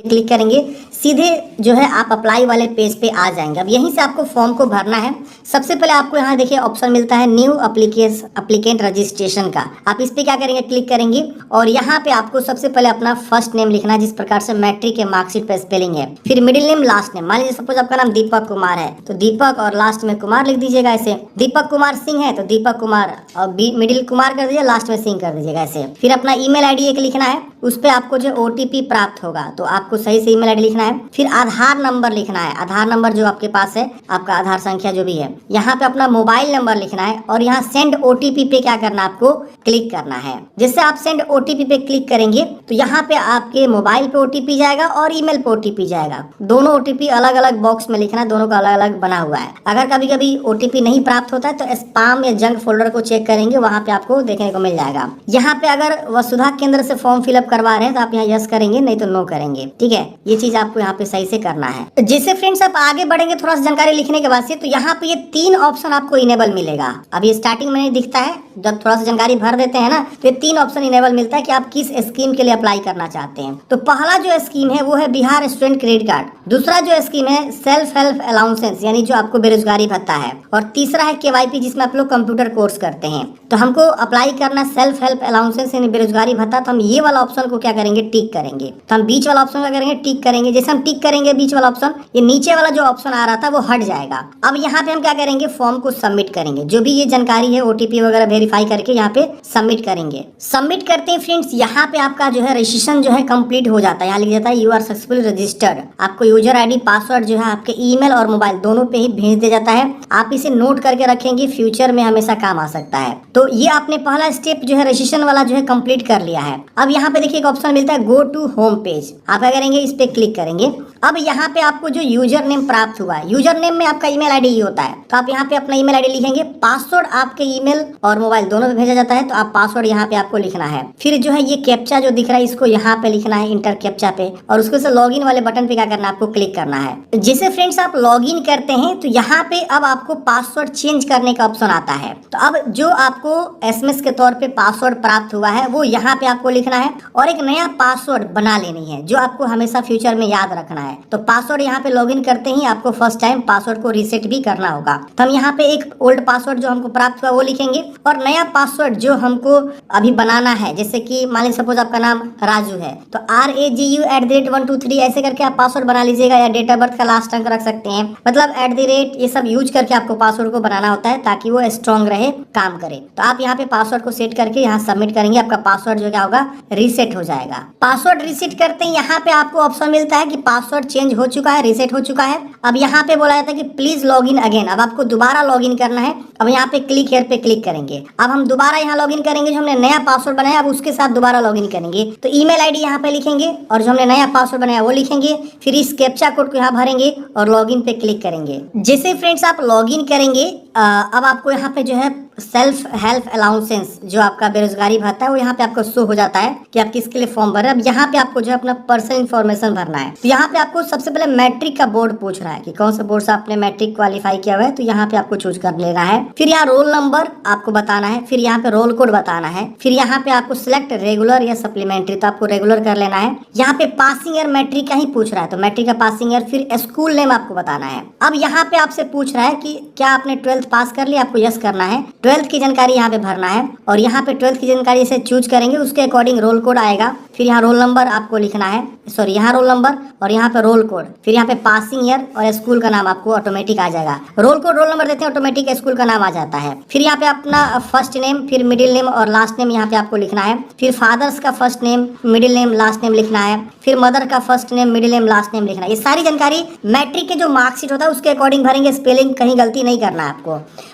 Click करेंगे, सीधे जो है आप अप्लाई वाले पेज पे आ जाएंगे। अब यहीं से आपको फॉर्म को भरना है। सबसे पहले आपको यहाँ देखिए ऑप्शन मिलता है न्यू अप्लीकेंट रजिस्ट्रेशन का। आप इस पे क्या करेंगे, क्लिक करेंगे और यहाँ पे आपको सबसे पहले अपना फर्स्ट नेम लिखना है, जिस प्रकार से मैट्रिक के मार्कशीट पे स्पेलिंग है। फिर मिडिल नेम, लास्ट नेम। मान लीजिए सपोज आपका नाम दीपक कुमार है तो दीपक और लास्ट में कुमार लिख दीजिएगा ऐसे। दीपक कुमार सिंह है तो दीपक कुमार और मिडिल कुमार कर दीजिए, लास्ट में सिंह कर दीजिएगा ऐसे। फिर अपना ईमेल आईडी एक लिखना है, उस पे आपको जो ओटीपी प्राप्त होगा तो आपको सही से ईमेल आईडी लिखना है। फिर आधार नंबर लिखना है, आधार नंबर जो आपके पास है, आपका आधार संख्या जो भी है। यहाँ पे अपना मोबाइल नंबर लिखना है और यहाँ सेंड ओटीपी पे क्या करना है, आपको क्लिक करना है। जैसे आप सेंड ओटीपी पे क्लिक करेंगे तो यहाँ पे आपके मोबाइल पे ओटीपी जाएगा और ईमेल पे ओटीपी जाएगा। दोनों ओटीपी अलग अलग बॉक्स में लिखना है, दोनों का अलग अलग बना हुआ है। अगर कभी कभी ओटीपी नहीं प्राप्त होता है तो स्पैम या जंक फोल्डर को चेक करेंगे, वहाँ पे आपको देखने को मिल जाएगा। यहाँ पे अगर वसुधा केंद्र से फॉर्म फिलअप करवा रहे हैं तो आप यहाँ यस करेंगे, नहीं तो नो करेंगे। ठीक है, ये चीज आपको यहाँ पे सही से करना है। जैसे फ्रेंड्स आप आगे बढ़ेंगे थोड़ा सा जानकारी लिखने के बाद से, तो यहाँ पे ये 3 ऑप्शन आपको इनेबल मिलेगा। अभी स्टार्टिंग में नहीं दिखता है, जब थोड़ा सा जानकारी भर देते हैं ना तो ये 3 ऑप्शन इनेबल मिलता है कि आप किस स्कीम के लिए अप्लाई करना चाहते हैं। तो पहला जो स्कीम है वो है बिहार स्टूडेंट क्रेडिट कार्ड। दूसरा जो स्कीम है सेल्फ हेल्प अलाउंसेंस, यानी जो आपको बेरोजगारी भत्ता है। और तीसरा है केवाईपी, जिसमें आप लोग कंप्यूटर कोर्स करते हैं। तो हमको अप्लाई करना सेल्फ हेल्प अलाउंसेंस यानी बेरोजगारी भत्ता, तो हम ये वाला ऑप्शन को क्या करेंगे, टिक करेंगे। तो हम बीच वाला ऑप्शन क्या करेंगे, टिक करेंगे। जैसे हम टिक करेंगे बीच वाला ऑप्शन, ये नीचे वाला जो ऑप्शन आ रहा था वो हट जाएगा। अब यहाँ पे हम क्या करेंगे, फॉर्म को सबमिट करेंगे। जो भी ये जानकारी है ओटीपी वगैरह वेरीफाई करके यहाँ पे सबमिट करेंगे। सबमिट करते हैं फ्रेंड्स, यहाँ पे आपका जो है रजिस्ट्रेशन जो है कंप्लीट हो जाता है। यहाँ लिख जाता है यू आर सक्सेसफुली रजिस्टर्ड। आपको यूजर आईडी पासवर्ड जो है आपके ईमेल और मोबाइल दोनों पे ही भेज दिया जाता है। आप इसे नोट करके रखेंगे, फ्यूचर में हमेशा काम आ सकता है। तो ये आपने पहला स्टेप जो है रजिस्ट्रेशन वाला जो है कंप्लीट कर लिया है। अब यहाँ पे देखिए एक ऑप्शन मिलता है गो टू होम पेज। आप क्या करेंगे, इस पे क्लिक करेंगे। अब यहाँ पे आपको जो यूजर नेम प्राप्त हुआ है, यूजर नेम में आपका ईमेल आईडी ही होता है, तो आप यहाँ पे अपना ईमेल आईडी लिखेंगे। पासवर्ड आपके ईमेल और मोबाइल दोनों पे भेजा जाता है, तो आप पासवर्ड यहाँ पे आपको लिखना है। फिर जो है ये कैप्चा जो दिख रहा है इसको यहाँ पे लिखना है, इंटर कैप्चा पे, और उसके से लॉगिन वाले बटन पे क्या करना है, आपको क्लिक करना है। जैसे फ्रेंड्स आप लॉगिन करते हैं तो यहाँ पे अब आपको पासवर्ड चेंज करने का ऑप्शन आता है। तो अब जो आपको एसएमएस के तौर पे पासवर्ड प्राप्त हुआ है वो यहाँ पे आपको लिखना है और एक नया पासवर्ड बना लेनी है जो आपको हमेशा फ्यूचर में याद रखना है। तो पासवर्ड यहाँ पे लॉगिन करते ही आपको फर्स्ट टाइम पासवर्ड को रीसेट भी करना होगा। तो हम यहाँ पे एक ओल्ड पासवर्ड जो हमको प्राप्त हुआ वो लिखेंगे और नया पासवर्ड जो हमको अभी बनाना है, जैसे कि मान लीजिए सपोज आपका नाम राजू है तो RAGU@123 ऐसे करके आप पासवर्ड बना लीजिएगा, या डेट ऑफ बर्थ का लास्ट अंक रख सकते हैं। मतलब @ ये सब यूज करके आपको पासवर्ड को बनाना होता है ताकि वो स्ट्रॉन्ग रहे, काम करे। तो आप यहाँ पे पासवर्ड को सेट करके यहाँ सबमिट करेंगे, आपका पासवर्ड जो क्या होगा, रीसेट हो जाएगा। पासवर्ड रीसेट करते ही यहाँ पे आपको ऑप्शन मिलता है कि पासवर्ड चेंज हो चुका है, रीसेट हो चुका है। अब यहाँ पे बोला जाता है कि प्लीज लॉग इन अगेन। अब आपको दोबारा लॉग इन करना है। अब यहाँ पे क्लिक हियर पे क्लिक करेंगे। अब हम दोबारा यहाँ लॉग इन करेंगे, जो हमने नया पासवर्ड बनाया अब उसके साथ दोबारा लॉग इन करेंगे। तो ईमेल आईडी यहाँ पे लिखेंगे और जो हमने नया पासवर्ड बनाया वो लिखेंगे। फिर इस कैप्चा कोड को यहाँ भरेंगे और लॉग इन पे क्लिक करेंगे। जैसे फ्रेंड्स आप लॉग इन करेंगे अब आपको यहाँ पे जो है सेल्फ हेल्प अलाउंसेंस जो आपका बेरोजगारी भत्ता है वो यहाँ पे आपको शो हो जाता है कि आप किसके लिए फॉर्म भर रहे हैं। अब यहाँ पे आपको जो है अपना पर्सनल इन्फॉर्मेशन भरना है। तो यहाँ पे आपको सबसे पहले मैट्रिक का बोर्ड पूछ रहा है कि कौन सा बोर्ड से आपने मैट्रिक क्वालिफाई किया हुआ है, तो यहाँ पे आपको चूज कर लेना है। फिर यहाँ रोल नंबर आपको बताना है, फिर यहाँ पे रोल कोड बताना है, फिर यहाँ पे आपको सिलेक्ट रेगुलर या सप्लीमेंट्री, तो आपको रेगुलर कर लेना है। यहाँ पे पासिंग ईयर मैट्रिक का ही पूछ रहा है तो मैट्रिक का पासिंग ईयर, फिर स्कूल नेम आपको बताना है। अब यहाँ पे आपसे पूछ रहा है कि क्या आपने 12th पास कर लिया, आपको यस करना है। 12th की जानकारी यहाँ पे भरना है और यहाँ पे 12th की जानकारी से चूज करेंगे, उसके अकॉर्डिंग रोल कोड आएगा। फिर यहाँ रोल नंबर आपको लिखना है, सॉरी यहाँ रोल नंबर और यहाँ पे रोल कोड, फिर यहाँ पे पासिंग ईयर और स्कूल का नाम आपको ऑटोमेटिक आ जाएगा। रोल कोड रोल नंबर देते हैं ऑटोमेटिक स्कूल का नाम आ जाता है। फिर यहाँ पे अपना फर्स्ट नेम, फिर मिडिल नेम और लास्ट नेम यहाँ पे आपको लिखना है। फिर फादर्स का first name, middle name, last name लिखना है। फिर मदर का first name, middle name, last name लिखना है। ये सारी जानकारी मैट्रिक के जो मार्कशीट होता है उसके अकॉर्डिंग भरेंगे। स्पेलिंग कहीं गलती नहीं करना है आपको।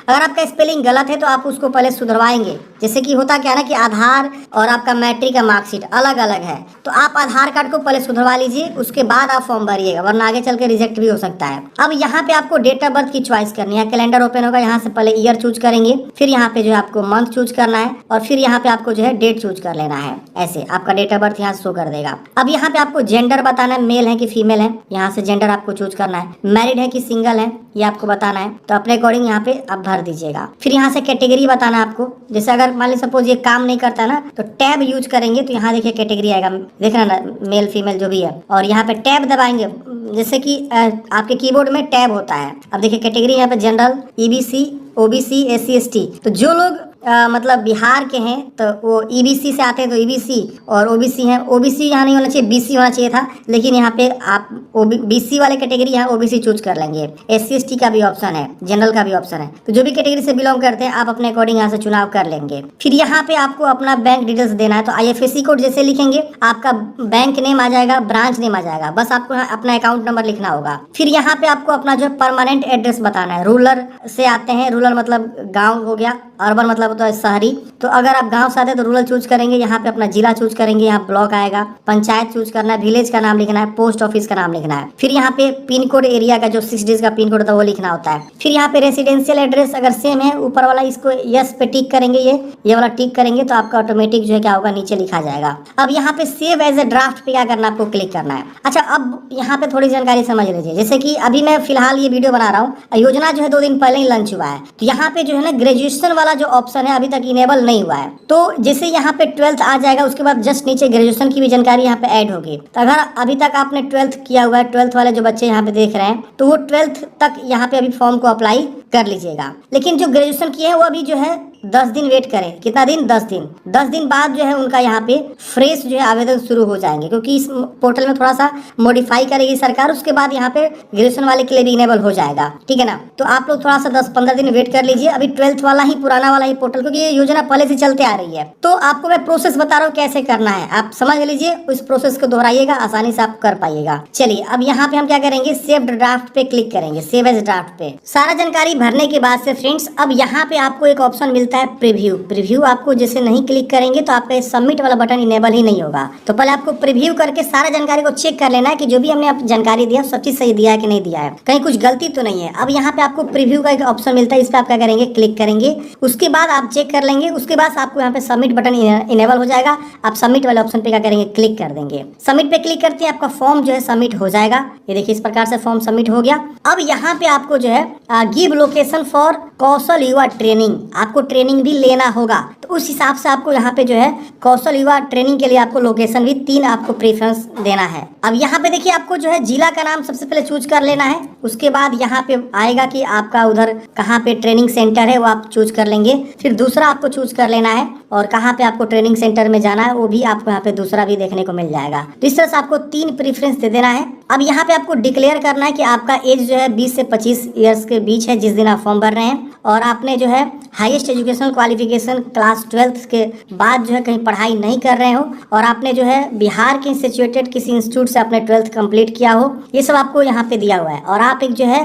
अगर आपका स्पेलिंग गलत है तो आप उसको पहले सुधरवाएंगे। जैसे कि होता क्या है ना कि आधार और आपका मैट्रिक का मार्कशीट अलग अलग है, तो आप आधार कार्ड को पहले सुधरवा लीजिए, उसके बाद आप फॉर्म भरिएगा, वरना आगे चल के रिजेक्ट भी हो सकता है। अब यहाँ पे आपको डेट ऑफ बर्थ की चॉइस करनी है। कैलेंडर ओपन होगा, यहाँ से पहले ईयर चूज करेंगे, फिर यहाँ पे जो है आपको मंथ चूज करना है और फिर यहाँ पे आपको जो है डेट चूज कर लेना है। ऐसे आपका डेट ऑफ बर्थ यहाँ शो कर देगा। अब यहाँ पे आपको जेंडर बताना है, मेल है कि फीमेल है, यहाँ से जेंडर आपको चूज करना है। मैरिड है कि सिंगल है ये आपको बताना है। तो अपने अकॉर्डिंग यहाँ पे आप भर दीजिएगा। फिर यहाँ से कैटेगरी बताना आपको, जैसे अगर मान लीजिए सपोज ये काम नहीं करता ना, तो टैब यूज करेंगे तो यहाँ देखिए कैटेगरी आएगा, देख रहे ना, मेल फीमेल जो भी है, और यहाँ पे टैब दबाएंगे, जैसे कि आपके कीबोर्ड में टैब होता है। अब देखिए कैटेगरी यहाँ पे general, EBC, OBC, SC, ST. तो जो लोग मतलब बिहार के हैं तो वो ईबीसी से आते हैं तो ईबीसी, और ओबीसी हैं, ओबीसी यहाँ नहीं होना चाहिए, बीसी होना चाहिए था, लेकिन यहाँ पे आप बीसी वाले कैटेगरी यहाँ ओबीसी चूज कर लेंगे। एससी एसटी का भी ऑप्शन है, जनरल का भी ऑप्शन है, तो जो भी कैटेगरी से बिलोंग करते हैं आप अपने अकॉर्डिंग यहाँ से चुनाव कर लेंगे। फिर यहाँ पे आपको अपना बैंक डिटेल्स देना है, तो IFSC कोड जैसे लिखेंगे आपका बैंक नेम आ जाएगा, ब्रांच नेम आ जाएगा, बस आपको अपना अकाउंट नंबर लिखना होगा। फिर यहाँ पे आपको अपना जो परमानेंट एड्रेस बताना है। रूरल से आते हैं, रूरल मतलब गाँव हो गया, अर्बन मतलब होता है शहरी, तो अगर आप गांव से आते हैं तो रूरल चूज करेंगे, यहाँ पे अपना जिला चूज करेंगे, यहाँ ब्लॉक आएगा, पंचायत चूज करना है, विलेज का नाम लिखना है, पोस्ट ऑफिस का नाम लिखना है। फिर यहाँ पे पिन कोड एरिया का जो 6 डिजिट का पिन कोड होता है वो लिखना होता है। फिर यहाँ पे रेसिडेंशियल एड्रेस अगर सेम है, ऊपर वाला इसको यस पे टिक करेंगे, ये वाला टिक करेंगे तो आपका ऑटोमेटिक जो है क्या होगा, नीचे लिखा जाएगा। अब यहाँ पे सेव एज ए ड्राफ्ट पे क्या करना है, आपको क्लिक करना है। अच्छा, अब यहाँ पे थोड़ी जानकारी समझ लीजिए, जैसे कि अभी मैं फिलहाल ये वीडियो बना रहा हूँ, योजना जो है 2 दिन पहले ही लॉन्च हुआ है, तो यहाँ पे जो है ना ग्रेजुएशन वाला जो ऑप्शन है अभी तक इनेबल नहीं हुआ है। तो जैसे यहाँ पे 12th आ जाएगा, उसके बाद जस्ट नीचे ग्रेजुएशन की भी जानकारी यहाँ पे ऐड होगी। तो अगर अभी तक आपने 12th किया हुआ है, 12th वाले जो बच्चे यहाँ पे देख रहे हैं, तो वो 12th तक यहाँ पे अभी फॉर्म को अप्लाई कर लीजिएगा। लेकिन जो ग्रेजुएशन किए हैं वो अभी जो है 10 दिन वेट करें। कितना दिन? 10 दिन। 10 दिन बाद जो है उनका यहाँ पे फ्रेश जो है आवेदन शुरू हो जाएंगे, क्योंकि इस पोर्टल में थोड़ा सा मॉडिफाई करेगी सरकार, उसके बाद यहाँ पे ग्रेजुएशन वाले के लिए भी इनेबल हो जाएगा, ठीक है ना। तो आप लोग थोड़ा सा 10-15 दिन वेट कर लीजिए। अभी 12th वाला ही, पुराना वाला ही पोर्टल, क्योंकि ये योजना पहले से चलते आ रही है, तो आपको मैं प्रोसेस बता रहा हूँ कैसे करना है, आप समझ लीजिए, उस प्रोसेस को दोहराइएगा, आसानी से आप कर पाइएगा। चलिए अब यहाँ पे हम क्या करेंगे, सेव ड्राफ्ट पे क्लिक करेंगे, सेव एज ड्राफ्ट पे। सारा जानकारी भरने के बाद से फ्रेंड्स, अब यहाँ पे आपको एक ऑप्शन मिलता है प्रीव्यू। प्रीव्यू आपको जैसे नहीं क्लिक करेंगे तो आपका सबमिट वाला बटन इनेबल ही नहीं होगा। तो पहले आपको प्रीव्यू करके सारा जानकारी को चेक कर लेना है कि जो भी हमने जानकारी दिया सब चीज सही दिया है कि नहीं दिया है, कहीं कुछ गलती तो नहीं है। अब यहाँ पे आपको प्रीव्यू का एक ऑप्शन मिलता है, इस पे आप क्या करेंगे, क्लिक करेंगे, उसके बाद आप चेक कर लेंगे, उसके बाद आपको यहाँ पे सबमिट बटन इनेबल हो जाएगा। आप सबमिट वाले ऑप्शन पे क्या करेंगे, क्लिक कर देंगे। सबमिट पे क्लिक करते हैं, आपका फॉर्म जो है सबमिट हो जाएगा। ये देखिए इस प्रकार से फॉर्म सबमिट हो गया। अब यहाँ पे आपको जो है गिव लोकेशन फॉर कौशल युवा ट्रेनिंग, आपको ट्रेनिंग भी लेना होगा, तो उस हिसाब से आपको यहाँ पे जो है कौशल युवा ट्रेनिंग के लिए आपको लोकेशन भी 3 आपको प्रेफरेंस देना है। अब यहाँ पे देखिए आपको जो है जिला का नाम सबसे पहले चूज कर लेना है, उसके बाद यहाँ पे आएगा कि आपका उधर कहाँ पे ट्रेनिंग सेंटर है वो आप चूज कर लेंगे। फिर दूसरा आपको चूज कर लेना है, और कहाँ पे आपको ट्रेनिंग सेंटर में जाना है वो भी आपको यहाँ पे दूसरा भी देखने को मिल जाएगा। तो इस तरह से आपको 3 प्रेफरेंस दे देना है। अब यहाँ पे आपको डिक्लेयर करना है कि आपका एज जो है 20 से 25 ईयर्स के बीच है जिस दिन आप फॉर्म भर रहे हैं, और आपने जो है highest educational qualification class 12th के बाद जो है कहीं पढ़ाई नहीं कर रहे हो, और आपने जो है बिहार के सिचुएटेड किसी इंस्टीट्यूट से आपने 12th कंप्लीट किया हो, ये सब आपको यहाँ पे दिया हुआ है। और आप एक जो है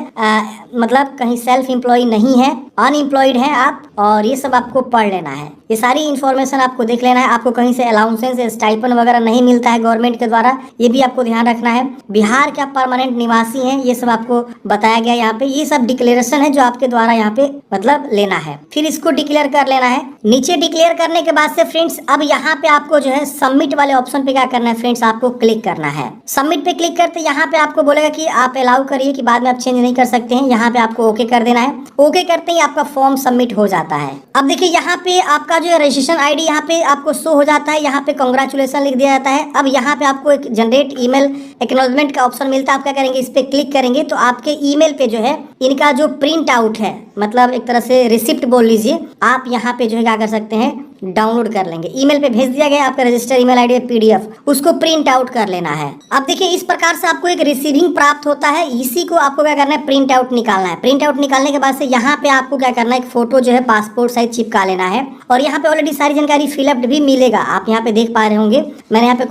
मतलब कहीं सेल्फ एम्प्लॉय नहीं है, अनएम्प्लॉयड हैं आप, और ये सब आपको पढ़ लेना है। ये सारी इन्फॉर्मेशन आपको देख लेना है। आपको कहीं से अलाउंसेंस स्टाइपन वगैरह नहीं मिलता है गवर्नमेंट के द्वारा, ये भी आपको ध्यान रखना है। बिहार के आप परमानेंट निवासी हैं, ये सब आपको बताया गया यहाँ पे। ये सब डिक्लेरेशन है जो आपके द्वारा यहाँ पे मतलब लेना है। फिर इसको डिक्लेयर कर लेना है। नीचे डिक्लेयर करने के बाद से फ्रेंड्स, अब यहाँ पे आपको जो है सबमिट वाले ऑप्शन पे क्या करना है फ्रेंड्स, आपको क्लिक करना है। सबमिट पे क्लिक करते यहाँ पे आपको बोलेगा कि आप अलाउ करिए, कि बाद में आप चेंज नहीं कर सकते हैं। यहाँ पे आपको ओके कर देना है। ओके करते ही आपका फॉर्म सबमिट हो जाता है। अब देखिए यहाँ पे आपका जो रजिस्ट्रेशन आईडी यहाँ पे आपको शो हो जाता है, यहाँ पे कांग्रेचुलेशन लिख दिया जाता है। अब यहाँ पे आपको एक जनरेट ईमेल एक्नॉलेजमेंट का ऑप्शन मिलता है, आप क्या करेंगे, इस पे क्लिक करेंगे तो आपके ईमेल पे जो है इनका जो प्रिंट आउट है, मतलब एक तरह से रिसिप्ट बोल लीजिए, आप यहाँ पे जो है क्या कर सकते हैं, डाउनलोड कर लेंगे। ईमेल पे भेज दिया गया आपका रजिस्टर ईमेल आईडी PDF, उसको प्रिंट आउट कर लेना है। अब देखिए इस प्रकार से आपको एक रिसीविंग प्राप्त होता है, इसी को आपको क्या करना है, प्रिंट आउट निकालना है। प्रिंट आउट निकालने के बाद से यहाँ पे आपको क्या करना है, एक फोटो जो है पासपोर्ट साइज चिपका लेना है। और यहाँ पे ऑलरेडी सारी जानकारी फिलअप भी मिलेगा, आप यहाँ पे देख पा रहे होंगे। मैंने यहाँ पे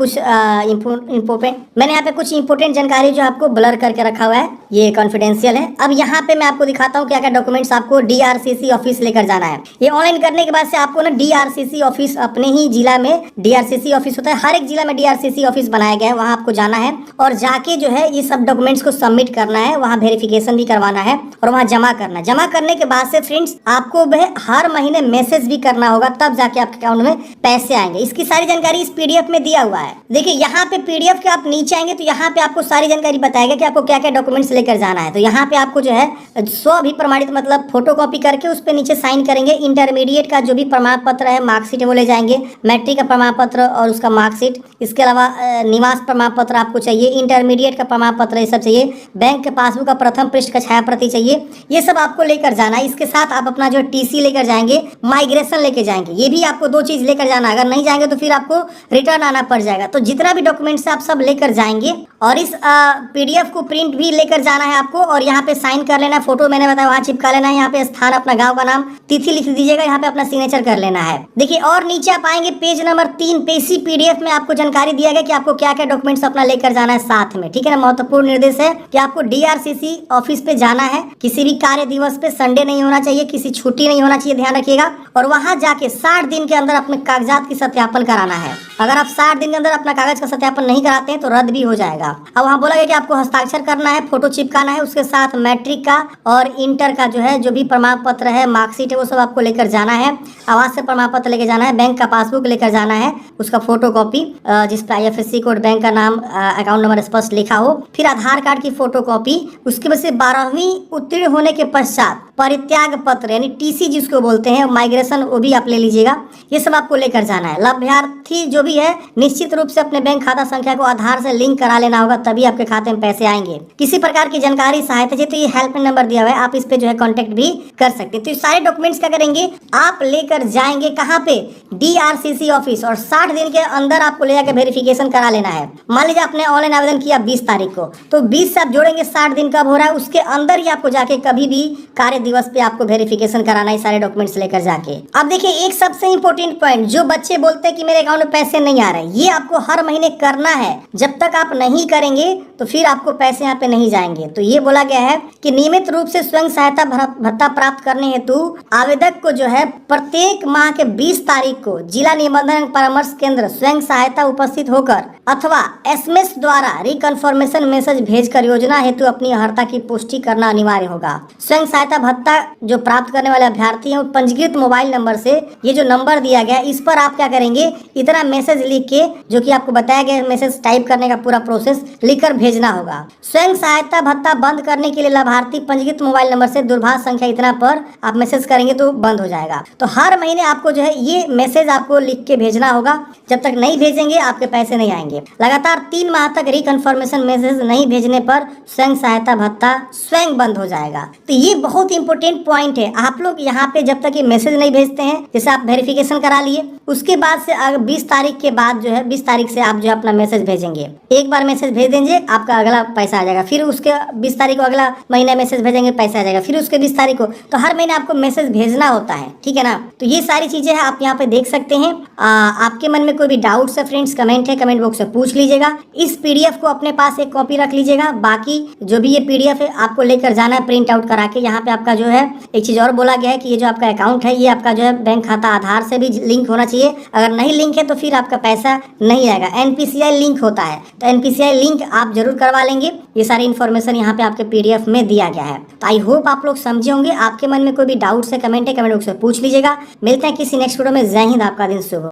कुछ इंपोर्टेंट जानकारी जो आपको ब्लर करके रखा हुआ है, ये कॉन्फिडेंशियल है। अब यहाँ पे मैं आपको दिखाता हूँ क्या क्या डॉक्यूमेंट्स आपको DRCC ऑफिस लेकर जाना है। ये ऑनलाइन करने के बाद से आपको ना DRCC डीआरसीसी ऑफिस अपने ही जिला में डीआरसीसी ऑफिस होता है, हर एक जिला में डीआरसीसी ऑफिस बनाया गया है, वहां आपको जाना है और जाके जो है ये सब डॉक्यूमेंट्स को सबमिट करना है, वहां वेरिफिकेशन भी करवाना है और वहां जमा करना है। जमा करने के बाद से फ्रेंड्स आपको वह हर महीने मैसेज भी करना होगा, तब जाके आपके अकाउंट में पैसे आएंगे। इसकी सारी जानकारी इस पीडीएफ में दिया हुआ है। देखिए यहाँ पे पीडीएफ के आप नीचे आएंगे तो यहाँ पे आपको सारी जानकारी बताएगा कि आपको क्या क्या डॉक्यूमेंट्स लेकर जाना है। तो यहाँ पे आपको जो है स्व भी प्रमाणित मतलब फोटोकॉपी करके उस पे नीचे साइन करेंगे। इंटरमीडिएट का जो भी प्रमाण पत्र है, मार्कशीट है वो ले जाएंगे, मैट्रिक का प्रमाण पत्र और उसका मार्कशीट, इसके अलावा निवास प्रमाण पत्र आपको चाहिए, इंटरमीडिएट का प्रमाण पत्र ये सब चाहिए, बैंक के पासबुक का प्रथम पृष्ठ का छाया प्रति चाहिए, ये सब आपको लेकर जाना है। इसके साथ आप अपना जो टीसी लेकर जाएंगे, माइग्रेशन लेके जाएंगे, ये भी आपको 2 चीज लेकर जाना है। अगर नहीं जाएंगे तो फिर आपको रिटर्न आना पड़ जाएगा। तो जितना भी डॉक्यूमेंट्स आप सब लेकर जाएंगे और इस पीडीएफ को प्रिंट भी लेकर जाना है आपको और यहाँ पे साइन कर लेना है, फोटो मैंने बताया वहाँ चिपका लेना है, यहाँ पे स्थान अपना गांव का नाम, तिथि लिख दीजिएगा, यहाँ पे अपना सिग्नेचर कर लेना है। देखिए और नीचे आप आएंगे पेज नंबर 3 पे, इसी पीडीएफ में आपको जानकारी दिया गया कि आपको क्या क्या डॉक्यूमेंट्स अपना लेकर जाना है साथ में, ठीक है ना। महत्वपूर्ण निर्देश है कि आपको डीआरसीसी ऑफिस पे जाना है, किसी भी कार्य दिवस पे, संडे नहीं होना चाहिए, किसी छुट्टी नहीं होना चाहिए, ध्यान रखिएगा। और वहां जाके 60 दिन के अंदर अपने कागजात की सत्यापन कराना है। अगर आप 60 दिन के अंदर अपना कागज का सत्यापन नहीं कराते हैं तो रद्द भी हो जाएगा। अब वहाँ बोला गया कि आपको हस्ताक्षर करना है, फोटो चिपकाना है, उसके साथ मैट्रिक का और इंटर का जो है जो भी प्रमाण पत्र है, मार्कशीट है, वो सब आपको लेकर जाना है। आवास से प्रमाण पत्र लेकर जाना है, बैंक का पासबुक लेकर जाना है, उसका फोटो कॉपी जिस पर IFSC कोड, बैंक का नाम, अकाउंट नंबर स्पष्ट लिखा हो, फिर आधार कार्ड की फोटो कॉपी, उसके बाद से 12वीं उत्तीर्ण होने के पश्चात परित्याग पत्र यानी टीसी जिसको बोलते हैं, माइग्रेशन वो भी आप ले लीजिएगा। ये सब आपको लेकर जाना है। लाभार्थी जो भी है निश्चित रूप से अपने बैंक खाता संख्या को आधार से लिंक करा लेना होगा, तभी आपके खाते में पैसे आएंगे। किसी प्रकार की जानकारी सहायता चाहिए तो ये हेल्पलाइन नंबर दिया हुआ है, आप इस पे जो है कांटेक्ट भी कर सकते हैं। तो ये सारे डॉक्यूमेंट्स क्या करेंगे, आप लेकर जाएंगे कहाँ पे, डीआरसीसी ऑफिस, और 60 दिन के अंदर आपको ले जाकर वेरिफिकेशन करा लेना है। मान लीजिए आपने ऑनलाइन आवेदन किया 20 तारीख को, तो 20 से आप जोड़ेंगे 60 दिन कब हो रहा है, उसके अंदर ही आपको जाके कभी भी कार्य दिवस पे आपको वेरिफिकेशन कराना है, सारे डॉक्यूमेंट्स लेकर जाके। अब देखिए एक सबसे इंपॉर्टेंट पॉइंट, जो बच्चे बोलते हैं कि मेरे अकाउंट में पैसे नहीं आ रहे, ये आपको हर महीने करना है। जब तक आप नहीं करेंगे तो फिर आपको पैसे यहाँ पे नहीं जाएंगे। तो ये बोला गया है कि नियमित रूप से स्वयं सहायता भत्ता प्राप्त करने हेतु आवेदक को जो है प्रत्येक माह के 20 तारीख को जिला निबंधन परामर्श केंद्र स्वयं सहायता उपस्थित होकर अथवा SMS द्वारा रिकन्फर्मेशन मैसेज भेजकर योजना हेतु अपनी अर्हता की पुष्टि करना अनिवार्य होगा। स्वयं सहायता भत्ता जो प्राप्त करने वाले अभ्यर्थी हैं, पंजीकृत मोबाइल नंबर से ये जो नंबर दिया गया इस पर आप क्या करेंगे, इतना मैसेज लिख के, जो कि आपको बताया गया मैसेज टाइप करने का पूरा प्रोसेस लिखकर भेजना होगा। स्वयं सहायता भत्ता बंद करने के लिए लाभार्थी पंजीकृत मोबाइल नंबर से दूरभाष संख्या इतना पर आप मैसेज करेंगे तो बंद हो जाएगा। तो हर महीने आपको जो है ये मैसेज आपको लिख के भेजना होगा। जब तक नहीं भेजेंगे आपके पैसे नहीं आएंगे। लगातार 3 माह तक रिकन्फर्मेशन मैसेज नहीं भेजने पर स्वयं सहायता भत्ता स्वयं बंद हो जाएगा। तो ये बहुत इंपॉर्टेंट पॉइंट है। आप लोग यहाँ पे जब तक ये मैसेज नहीं भेजते हैं, जैसे आप वेरिफिकेशन करा लिए, उसके बाद से 20 तारीख के बाद जो है 20 तारीख से आप जो है अपना मैसेज भेजेंगे। एक बार मैसेज भेज देंगे आपका अगला पैसा आ जाएगा, फिर उसके 20 तारीख को अगला महीना मैसेज भेजेंगे पैसा आ जाएगा, फिर उसके 20 तारीख को। तो हर महीने आपको मैसेज भेजना होता है, ठीक है ना। तो ये सारी चीजें हैं, आप यहाँ पे देख सकते हैं। आपके मन में कोई भी डाउट्स है फ्रेंड्स, कमेंट है, कमेंट बॉक्स में पूछ लीजिएगा। इस पीडीएफ को अपने पास एक कॉपी रख लीजिएगा। बाकी जो भी ये पीडीएफ है आपको लेकर जाना है प्रिंट आउट करा के। यहाँ पे आपका जो है एक चीज और बोला गया है कि ये जो आपका अकाउंट है ये आपका जो है बैंक खाता आधार से भी लिंक होना चाहिए। अगर नहीं लिंक है तो फिर आपका पैसा नहीं आएगा। NPCI लिंक होता है, तो NPCI लिंक आप जरूर करवा लेंगे। ये सारी इन्फॉर्मेशन यहाँ पे आपके पीडीएफ में दिया गया है। तो आई होप आप लोग समझे होंगे। आपके मन में कोई भी डाउट्स है, कमेंट है, कमेंट बॉक्स में पूछ लीजिएगा। मिलते हैं किसी नेक्स्ट वीडियो में। जय हिंद, आपका दिन शुभ हो।